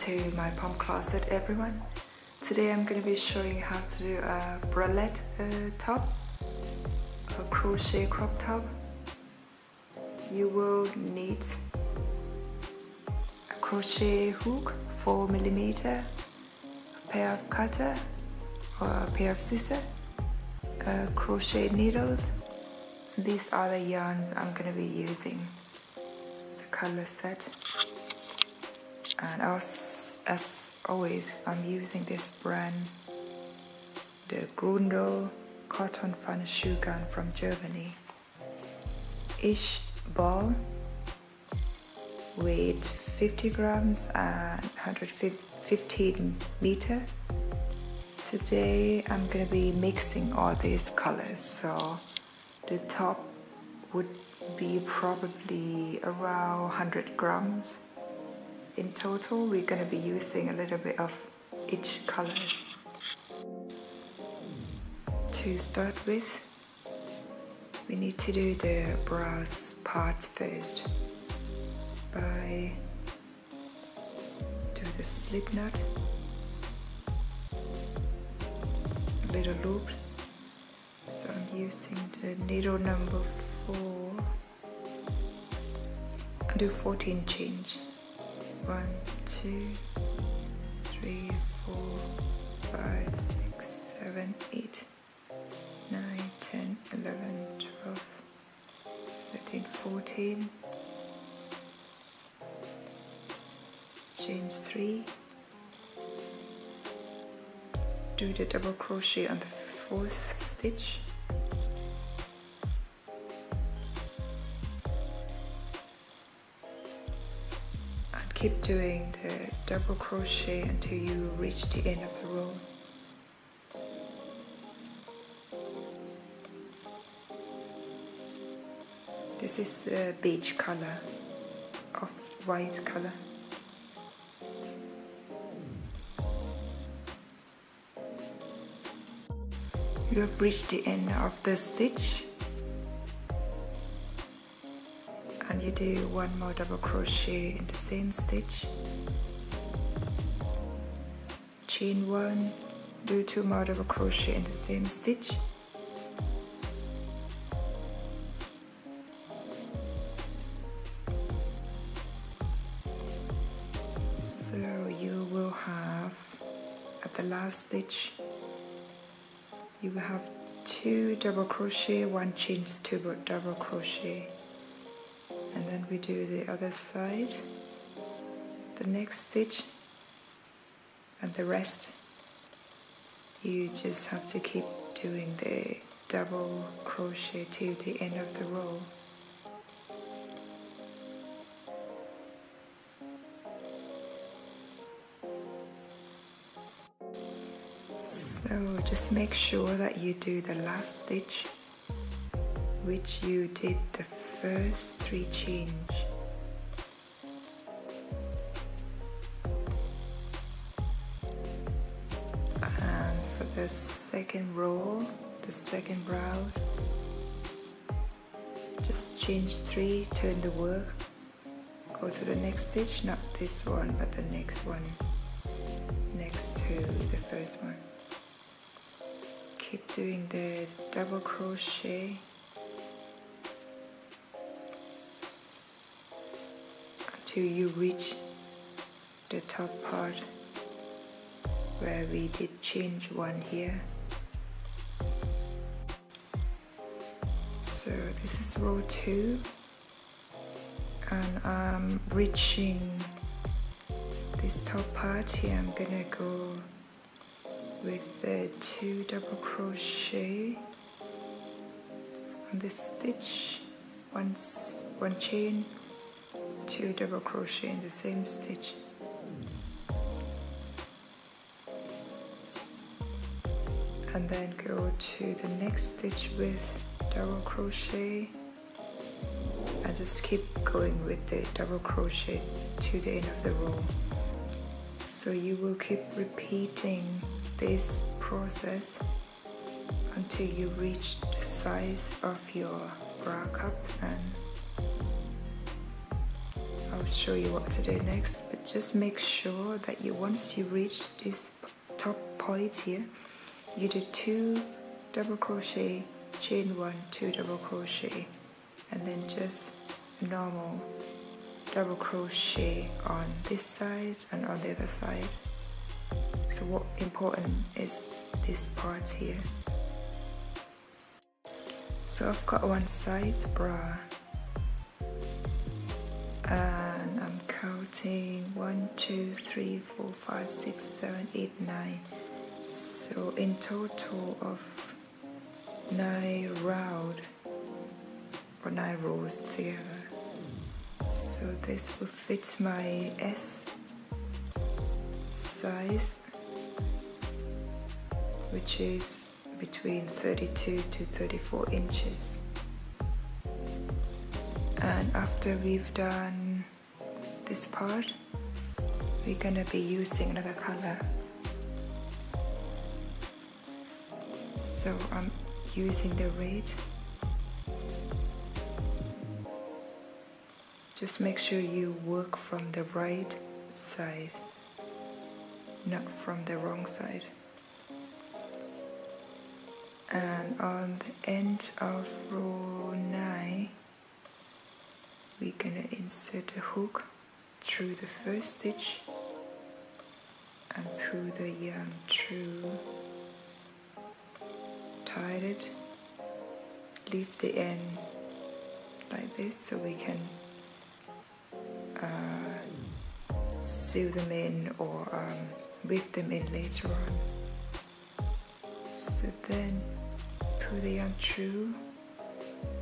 to my POMCLOSET, everyone. Today I'm going to be showing how to do a bralette top, a crochet crop top. You will need a crochet hook 4mm, a pair of cutter or a pair of scissors, crochet needles. These are the yarns I'm going to be using. It's the color set. And as always, I'm using this brand, the Grundel Cotton Fun Shoe Gun from Germany. Each ball weighed 50 grams and 115 meters. Today I'm going to be mixing all these colors, so the top would be probably around 100 grams. In total, we're going to be using a little bit of each color. To start with, we need to do the brass part first by do the slip knot, a little loop. So I'm using the needle number 4 and do 14 chains. 1, 2, 3, 4, 5, 6, 7, 8, 9, 10, 11, 12, 13, 14. Chain 3. Do the double crochet on the 4th stitch. Keep doing the double crochet until you reach the end of the row. This is the beige color, off-white color. You have reached the end of the stitch. And you do one more double crochet in the same stitch, chain 1, do 2 more double crochet in the same stitch, so you will have at the last stitch you will have 2 double crochet, 1 chain, 2 double crochet. And then we do the other side, the next stitch, and the rest you just have to keep doing the double crochet to the end of the row. So just make sure that you do the last stitch, which you did the first 3 chains. And for the second row, the second brow, just change 3, turn the work, go to the next stitch, not this one but the next one next to the first one. Keep doing the double crochet till you reach the top part where we did change 1 here. So this is row 2, and I'm reaching this top part here. I'm gonna go with the 2 double crochet on this stitch, 1 chain, 2 double crochet in the same stitch, and then go to the next stitch with double crochet, and just keep going with the double crochet to the end of the row. So you will keep repeating this process until you reach the size of your bra cup, and I'll I'll show you what to do next, but just make sure that once you reach this top point here, you do 2 double crochet, chain 1, 2 double crochet, and then just a normal double crochet on this side and on the other side. So what important is this part here. So I've got one side bra and I'm counting 1, 2, 3, 4, 5, 6, 7, 8, 9. So in total of 9 round or 9 rows together. So this will fit my S size, which is between 32 to 34 inches. And after we've done this part, we're gonna be using another color. So I'm using the red. Just make sure you work from the right side, not from the wrong side. And on the end of row 9, we're gonna insert a hook through the first stitch and pull the yarn through, tie it, leave the end like this so we can sew them in or weave them in later on. So then pull the yarn through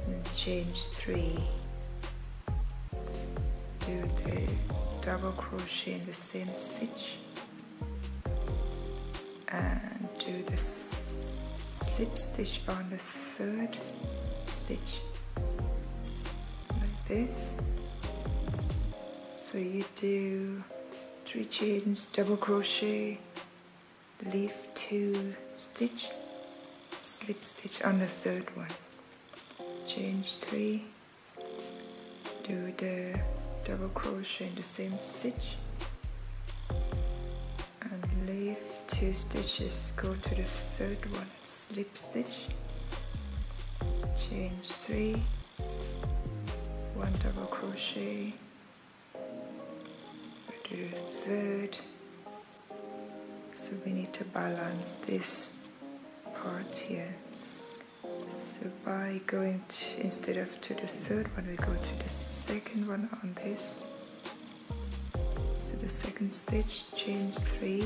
and change 3. Do the double crochet in the same stitch and do the slip stitch on the 3rd stitch like this. So you do 3 chains, double crochet, leave 2 stitch, slip stitch on the 3rd one, change 3, do the double crochet in the same stitch and leave 2 stitches, go to the 3rd one and slip stitch, change 3, 1 double crochet, do the 3rd. So we need to balance this part here. So by going to, instead of to the 3rd one, we go to the 2nd one on this. To the 2nd stitch, change 3,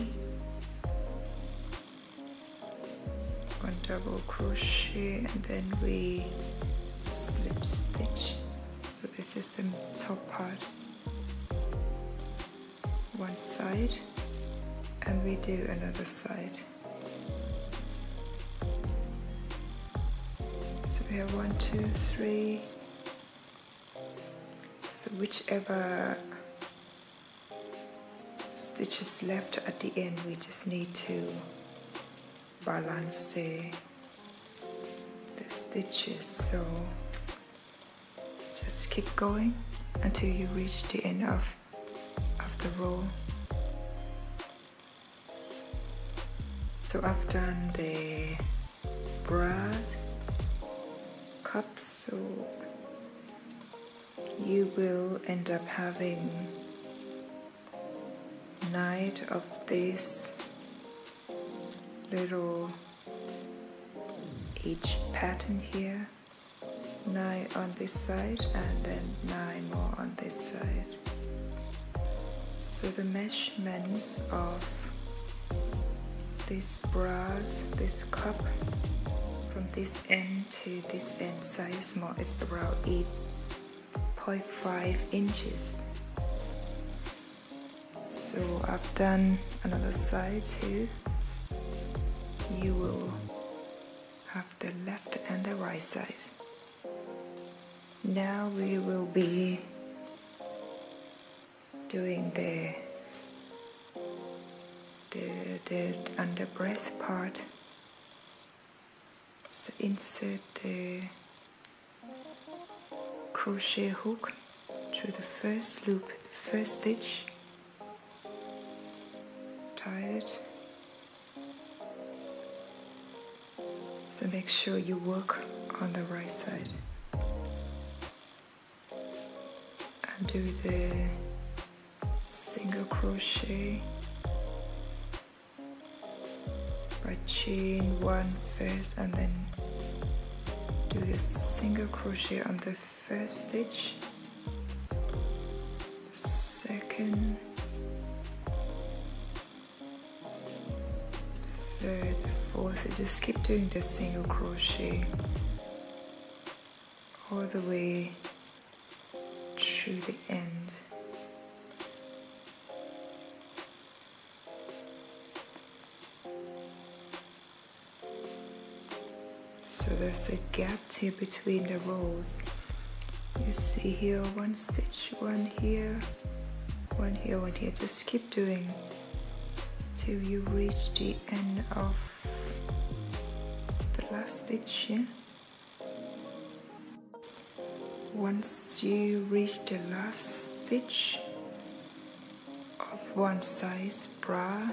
1 double crochet, and then we slip stitch. So this is the top part, one side, and we do another side. So we have 1, 2, 3. So whichever stitch is left at the end, we just need to balance the stitches. So just keep going until you reach the end of the row. So I've done the brass cup, so you will end up having 9 of this little each pattern here, 9 on this side and then 9 more on this side. So the measurements of this brass, this cup, from this end to this end size more, it's around 8.5 inches. So I've done another side too. You will have the left and the right side. Now we will be doing the under breast part. So insert the crochet hook through the first loop, the first stitch, tie it. So make sure you work on the right side and do the single crochet by chain one first and then do the single crochet on the first stitch, second, third, fourth. So just keep doing the single crochet all the way through the end. So there's a gap here between the rows. You see here one stitch, one here, one here, one here. Just keep doing till you reach the end of the last stitch here. Once you reach the last stitch of one size bra,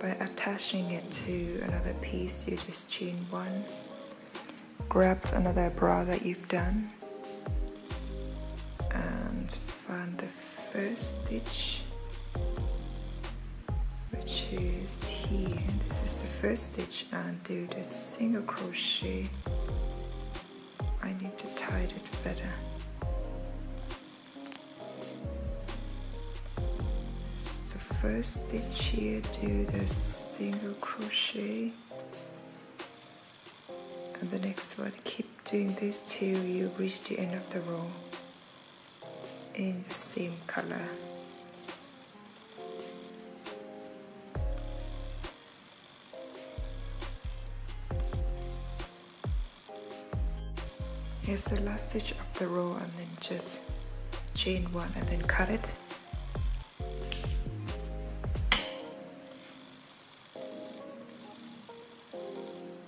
by attaching it to another piece, you just chain one, grab another bra that you've done, and find the first stitch, which is here. This is the first stitch, and do the single crochet. I need to tie it better. First stitch here, do the single crochet, and the next one keep doing this till you reach the end of the row in the same color. Here's the last stitch of the row, and then just chain one and then cut it.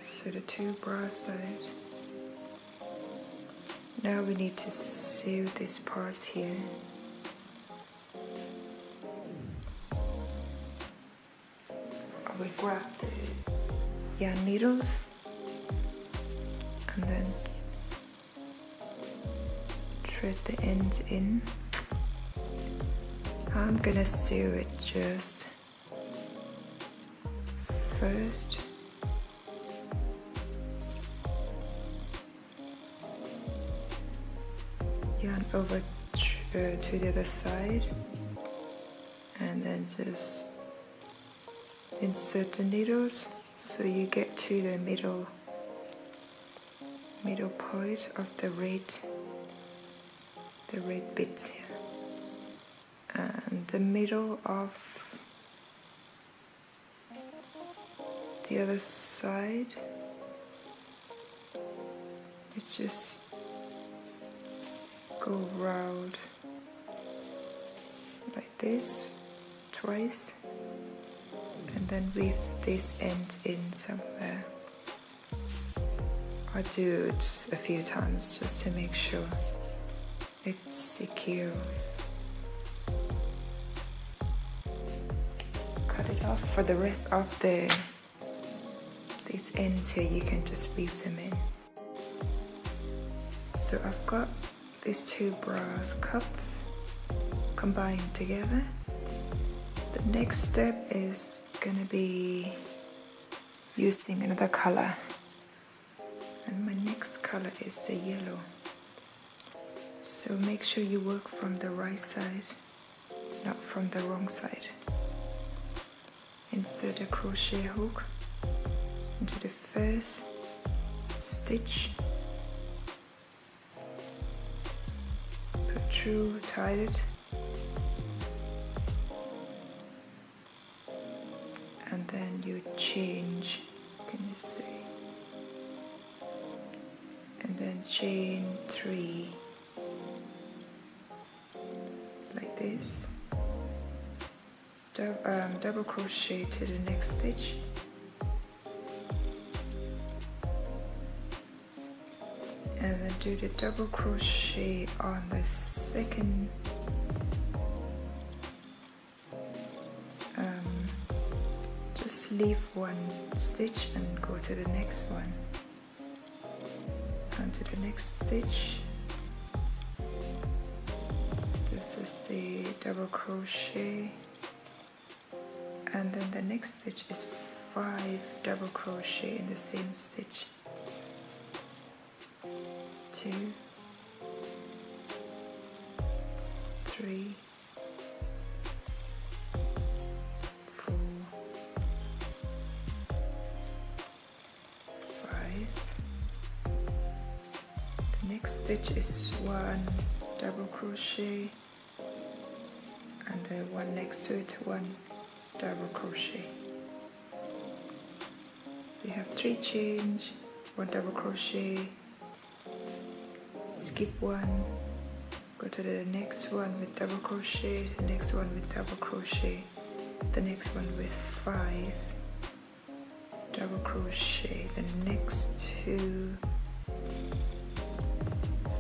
So the two bra sides. Now we need to sew this part here. I will grab the yarn needles and then thread the ends in. I'm gonna sew it just first. Yarn over to the other side, and then just insert the needles so you get to the middle point of the red bits here, and the middle of the other side. You just go round like this twice, and then weave this end in somewhere. I do it a few times just to make sure it's secure. Cut it off. For the rest of these ends here, you can just weave them in. So I've got these two bras cups combined together. The next step is gonna be using another color, and my next color is the yellow. So make sure you work from the right side, not from the wrong side. Insert a crochet hook into the first stitch, put through, tie it, and then you change, can you see? And then chain 3 like this. Double crochet to the next stitch, and then do the double crochet on the second leave one stitch and go to the next one, onto the next stitch. This is the double crochet, and then the next stitch is 5 double crochet in the same stitch. 2, 3, 4, 5. The next stitch is 1 double crochet, and the one next to it 1 double crochet. So you have 3 chains, 1 double crochet, skip 1, go to the next one with double crochet, the next one with double crochet, the next one with 5 double crochet, the next 2,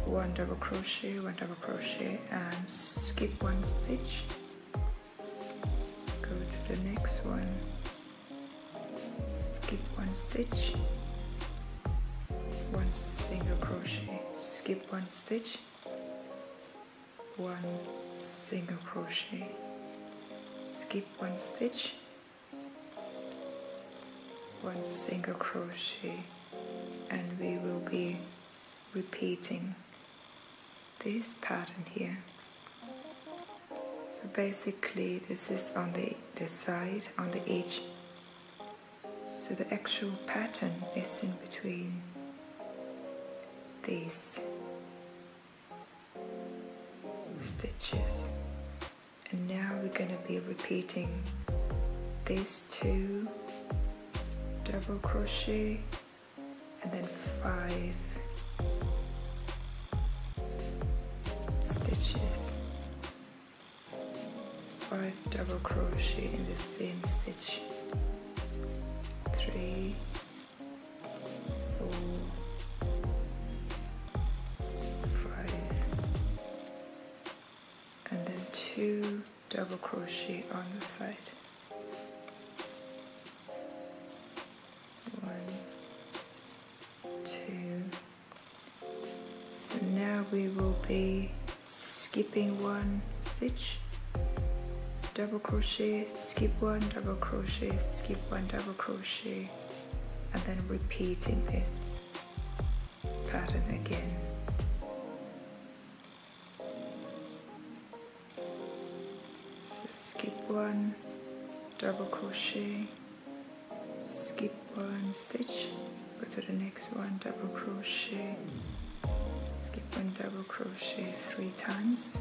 1 double crochet, 1 double crochet, and skip 1 stitch. Go to the next one, skip 1 stitch, 1 single crochet, skip 1 stitch, 1 single crochet, skip 1 stitch, 1 single crochet, and we will be repeating this pattern here. So basically this is on the side, on the edge, so the actual pattern is in between these stitches. And now we're going to be repeating these 2 double crochet and then 5 stitches, 5 double crochet in the same stitch, 3, 4, 5, and then 2 double crochet on the side, 1, 2. So now we will be skipping 1 stitch, double crochet, skip 1 double crochet, skip 1 double crochet, and then repeating this pattern again. So skip 1 double crochet, skip 1 stitch, go to the next one, double crochet, skip 1 double crochet 3 times,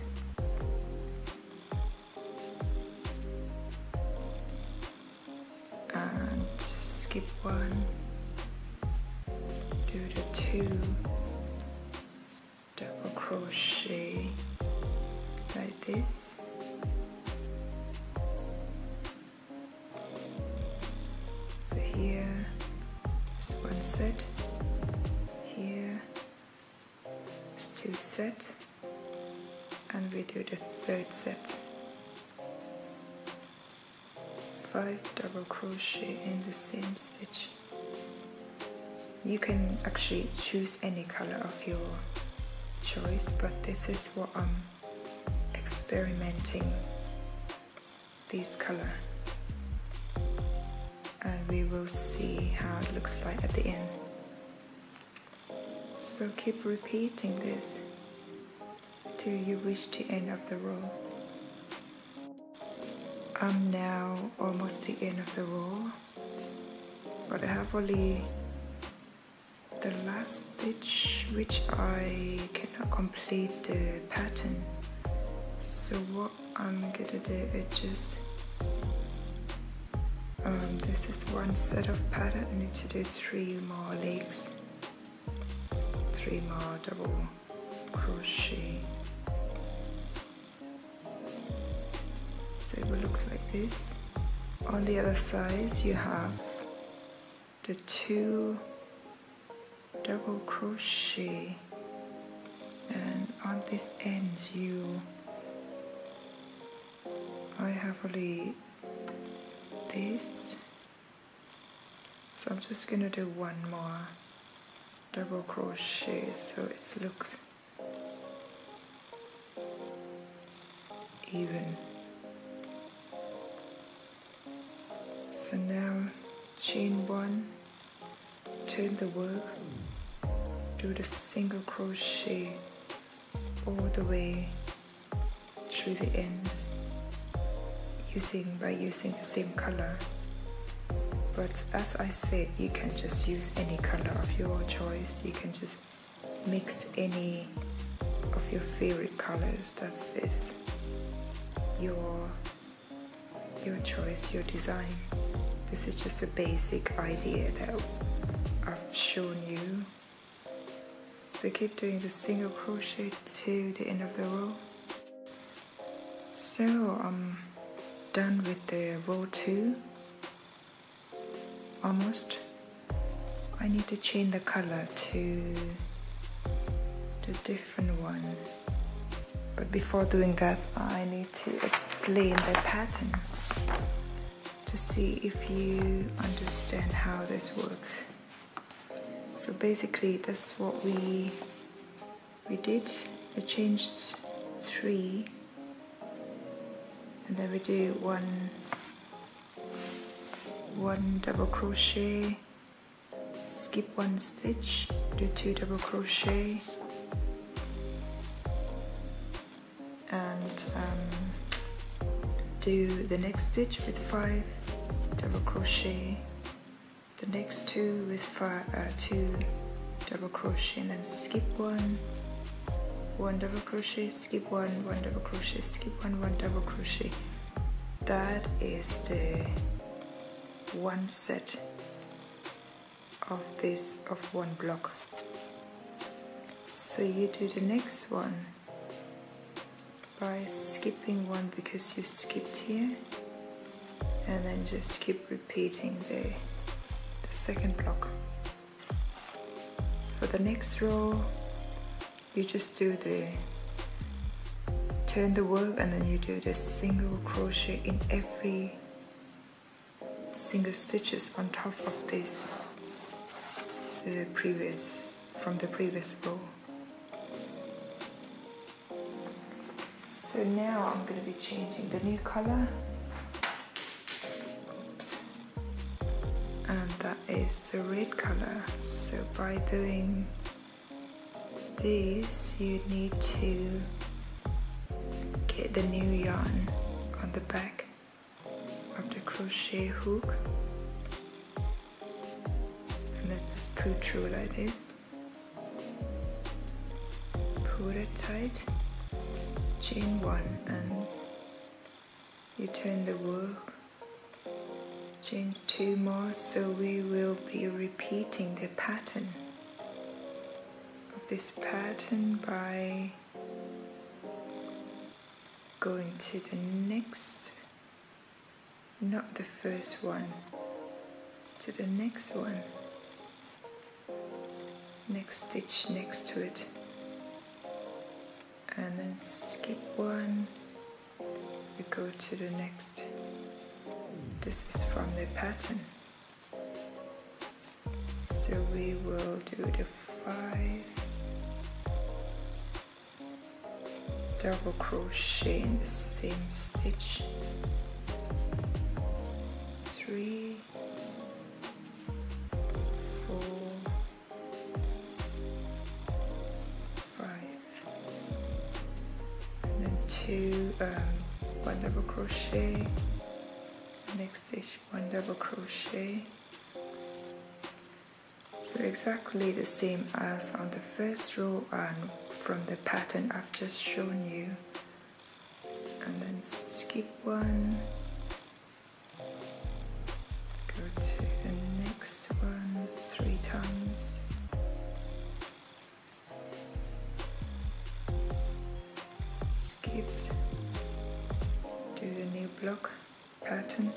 and skip 1, do the 2 double crochet like this, so here is 1 set, here is 2 set, and we do the 3rd set, 5 double crochet in the same stitch. You can actually choose any color of your choice, but this is what I'm experimenting, this color, and we will see how it looks like at the end. So keep repeating this till you reach the end of the row. I'm now almost the end of the row, but I have only the last stitch which I cannot complete the pattern. So what I'm gonna do is just this is 1 set of pattern. I need to do 3 more legs, 3 more double crochet. So it will look like this. On the other side you have the 2 double crochet, and on this end I have only this So I'm just gonna do one more double crochet so it looks even. So now chain one, turn the work, do the single crochet all the way through the end by using the same color. But as I said, you can just use any color of your choice. You can just mix any of your favorite colors. That's is your choice, your design. This is just a basic idea that I've shown you. So keep doing the single crochet to the end of the row. So I'm done with the row 2. Almost. I need to change the color to the different one. But before doing that, I need to explain the pattern to see if you understand how this works. So basically that's what we did. We changed 3 and then we do one double crochet, skip 1 stitch, do 2 double crochet, and do the next stitch with 5 double crochet, the next 2 with 2 double crochet, and then skip 1 double crochet, skip 1 double crochet, skip 1 double crochet. That is the one set of one block. So you do the next one by skipping 1 because you skipped here, and then just keep repeating the second block. For the next row, you just do turn the work, and then you do the single crochet in every single stitches on top of this from the previous row. So now I'm going to be changing the new color. Oops. And that is the red color. So by doing this, you need to get the new yarn on the back of the crochet hook, and then just pull through like this, pull it tight, chain 1, and you turn the work, chain 2 more. So we will be repeating the pattern of this pattern by going to the next, not the first one, to the next one, next stitch next to it, and then skip 1, we go to the next. This is from the pattern. So we will do the 5 double crochet in the same stitch, 3, 4, 5, and then 2 1 double crochet, next stitch 1 double crochet. So exactly the same as on the first row and from the pattern I've just shown you. And then skip 1, go to the next one 3 times, skipped, do the new block pattern,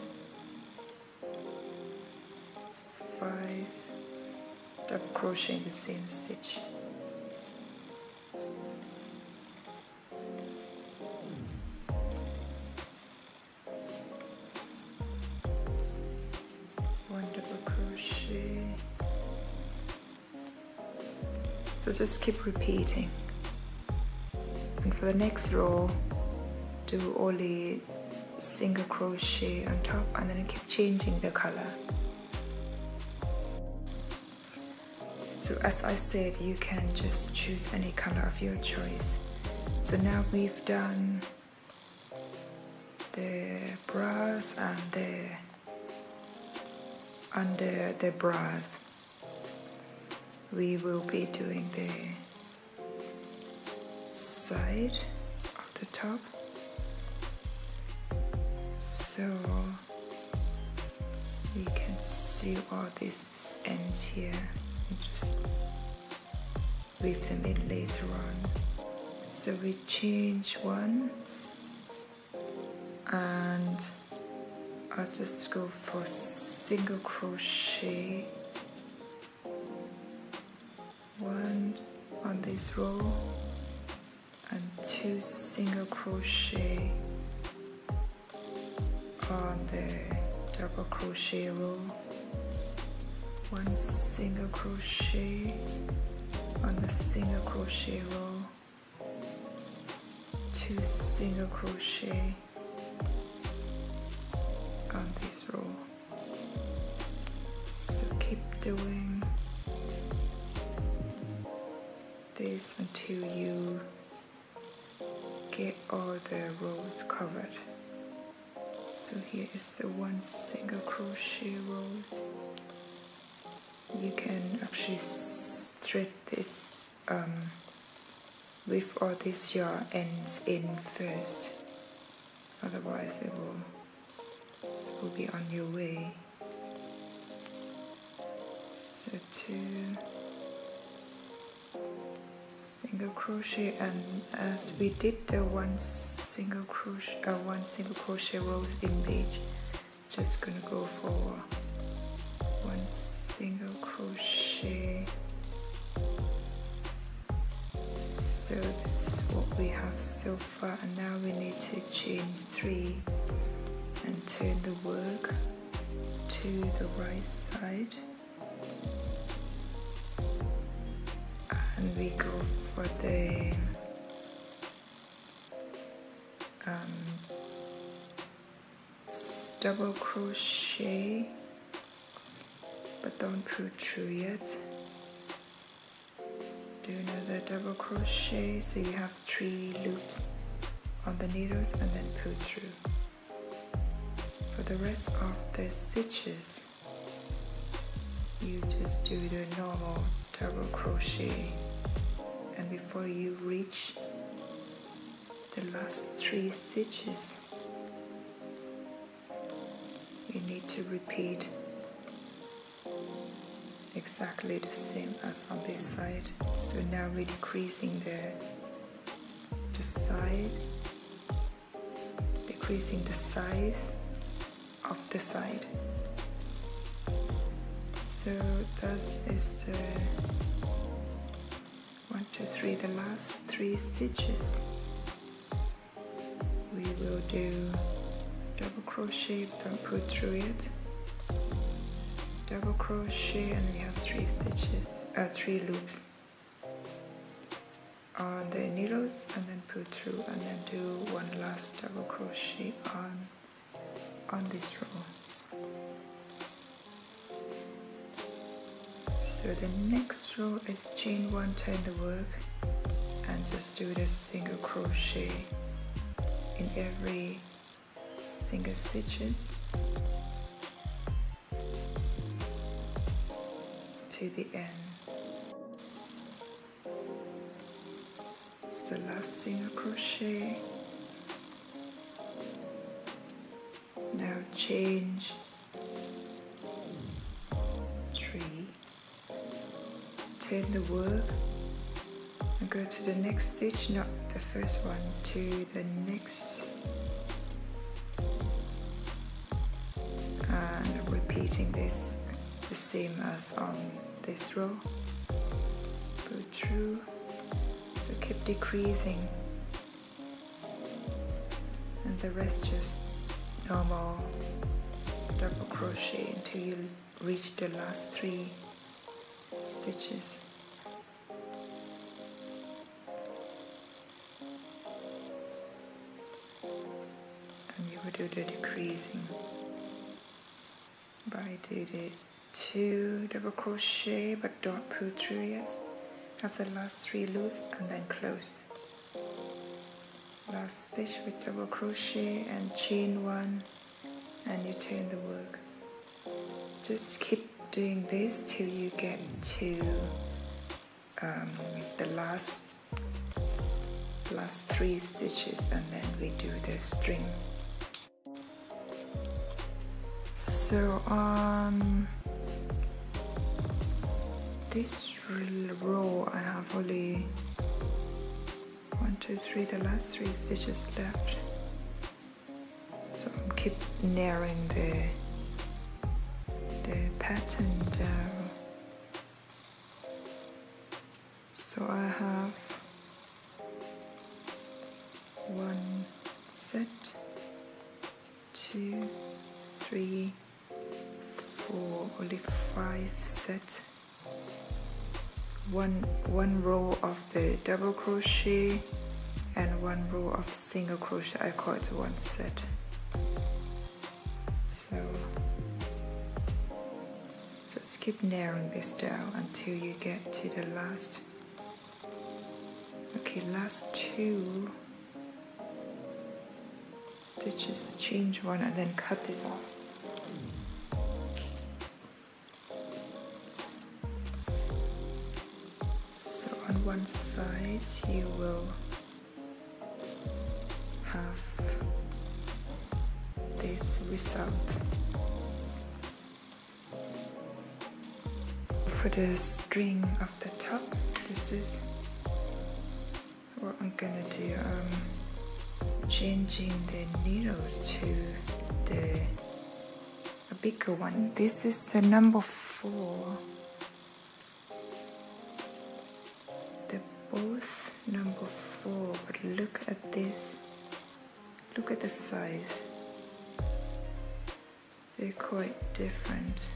5 double crochet in the same stitch, one double crochet, So just keep repeating, and for the next row do only single crochet on top and then keep changing the color. So as I said, you can just choose any color of your choice. So now we've done the bras and the under the bras. We will be doing the side of the top. So we can see all these ends here and just weave them in later on. So we change one, and I'll just go for single crochet, one on this row and 2 single crochet on the double crochet row, 1 single crochet on the single crochet row, 2 single crochet on this row. So keep doing this until you get all the rows covered. So here is the 1 single crochet row. You can actually thread this with all these yarn ends in first, otherwise it will be on your way. So 2 single crochet, and as we did the 1 single crochet row in each, just gonna go for 1 single crochet. So this is what we have so far, and now we need to change 3 and turn the work to the right side, and we go for the double crochet, but don't pull through yet. Do another double crochet, so you have 3 loops on the needles and then pull through. For the rest of the stitches, you just do the normal double crochet, and before you reach the last 3 stitches, you need to repeat exactly the same as on this side. So now we're decreasing the side, decreasing the size of the side. So that is the 1, 2, 3, the last 3 stitches. We will do double crochet, don't pull through it, double crochet, and then you have 3 stitches, 3 loops on the needles, and then pull through, and then do 1 last double crochet on this row. So the next row is chain 1, turn the work, and just do the single crochet in every single stitches to the end. It's the last single crochet. Now change 3, turn the work and go to the next stitch, not the first one, to the next, and repeating this the same as on this row. Go through, so keep decreasing, and the rest just normal double crochet until you reach the last 3 stitches. we do the decreasing by do the 2 double crochet but don't pull through yet. Have the last 3 loops and then close. Last stitch with double crochet and chain 1 and you turn the work. Just keep doing this till you get to the last 3 stitches, and then we do the string. So on this row I have only 1, 2, 3, the last 3 stitches left. So I'm keep narrowing the pattern down. So I have 1 set, 2, 3, 4, only 5 set. One row of the double crochet and 1 row of single crochet. I call it 1 set. So just keep narrowing this down until you get to the last. Okay, last 2 stitches, change 1 and then cut this off. So on one side you will have this result. For the string of the top, this is what I'm gonna do. Changing the needles to a bigger one. This is the number 4. They're both number 4, but look at this. Look at the size. They're quite different,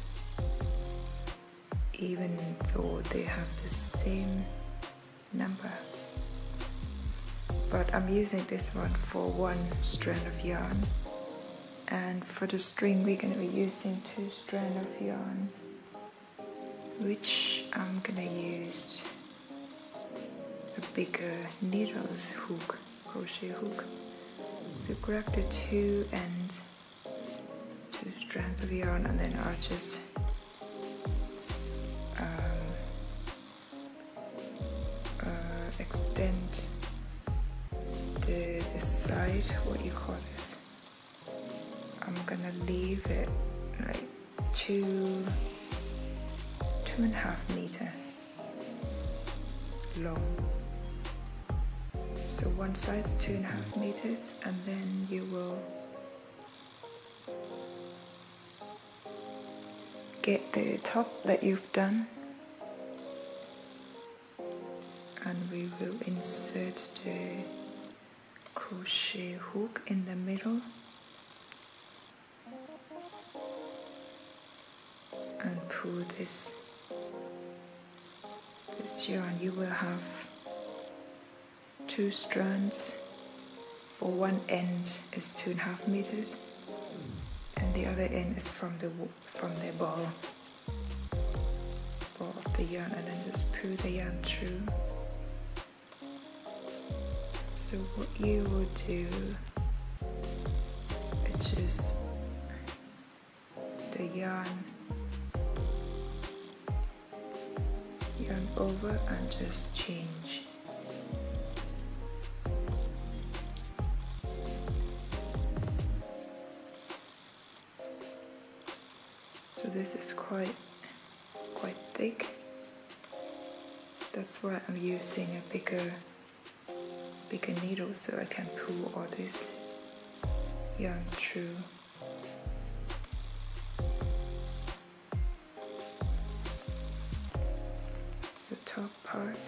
even though they have the same number. But I'm using this one for 1 strand of yarn, and for the string we're going to be using 2 strands of yarn, which I'm going to use a bigger needles hook, crochet hook. So grab the 2 ends, 2 strands of yarn, and then I'll just extend the side, what you call this. I'm gonna leave it like 2.5 meters long. So one side is 2.5 meters, and then you will get the top that you've done, and we will insert the crochet hook in the middle and pull this yarn. You will have 2 strands. For one end is 2.5 meters, and the other end is from the ball of the yarn, and then just pull the yarn through. So what you will do is just the yarn over and just change. So this is quite thick. That's why I'm using a bigger needle, so I can pull all this yarn through. It's the top part,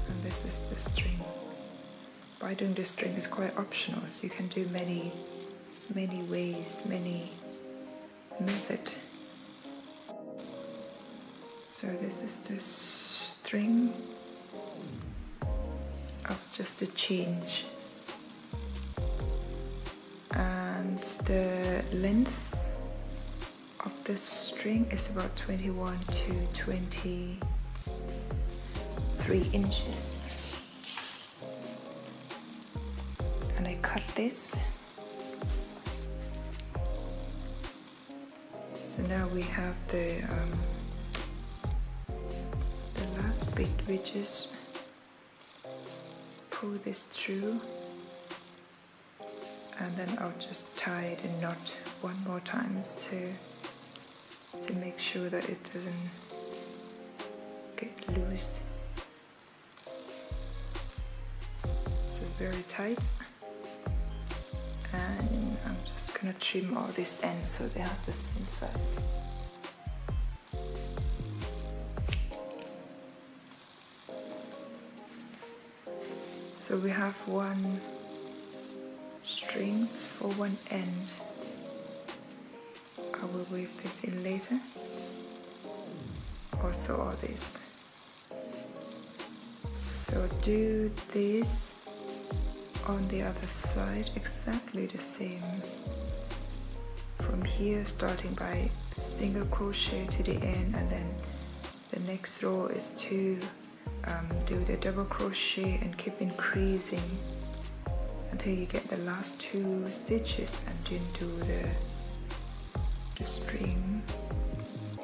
and this is the string. By doing the string is quite optional, so you can do many ways, many methods. So this is the string of just a change the length of the string is about 21 to 23 inches. And I cut this. So now we have the last bit, which is pull this through, and then I'll just tie the knot one more time to make sure that it doesn't get loose. So very tight, and I'm just gonna trim all these ends so they have the same size. So we have one strings for one end. I will weave this in later. Also all this. So do this on the other side, exactly the same. From here, starting by single crochet to the end, and then the next row is to do the double crochet and keep increasing until you get the last 2 stitches, and then do the string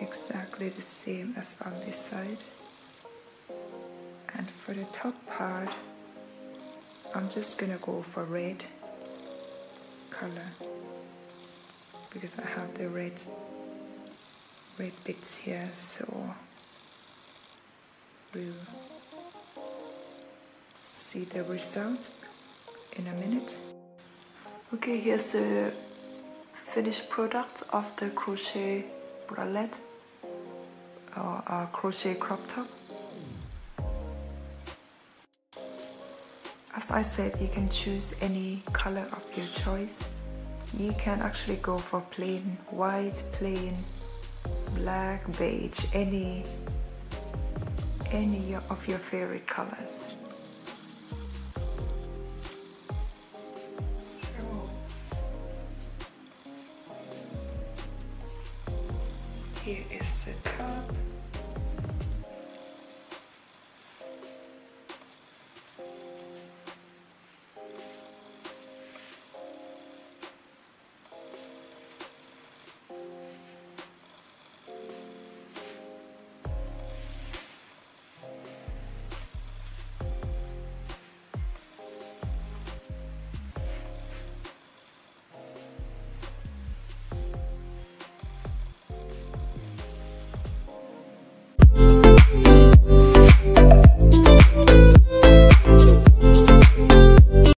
exactly the same as on this side. And for the top part, I'm just gonna go for red color because I have the red bits here, so we'll see the result in a minute. Okay, here's the finished product of the crochet bralette or crochet crop top. As I said, you can choose any color of your choice. You can actually go for plain white, plain black, beige, any of your favorite colors. So here is the top.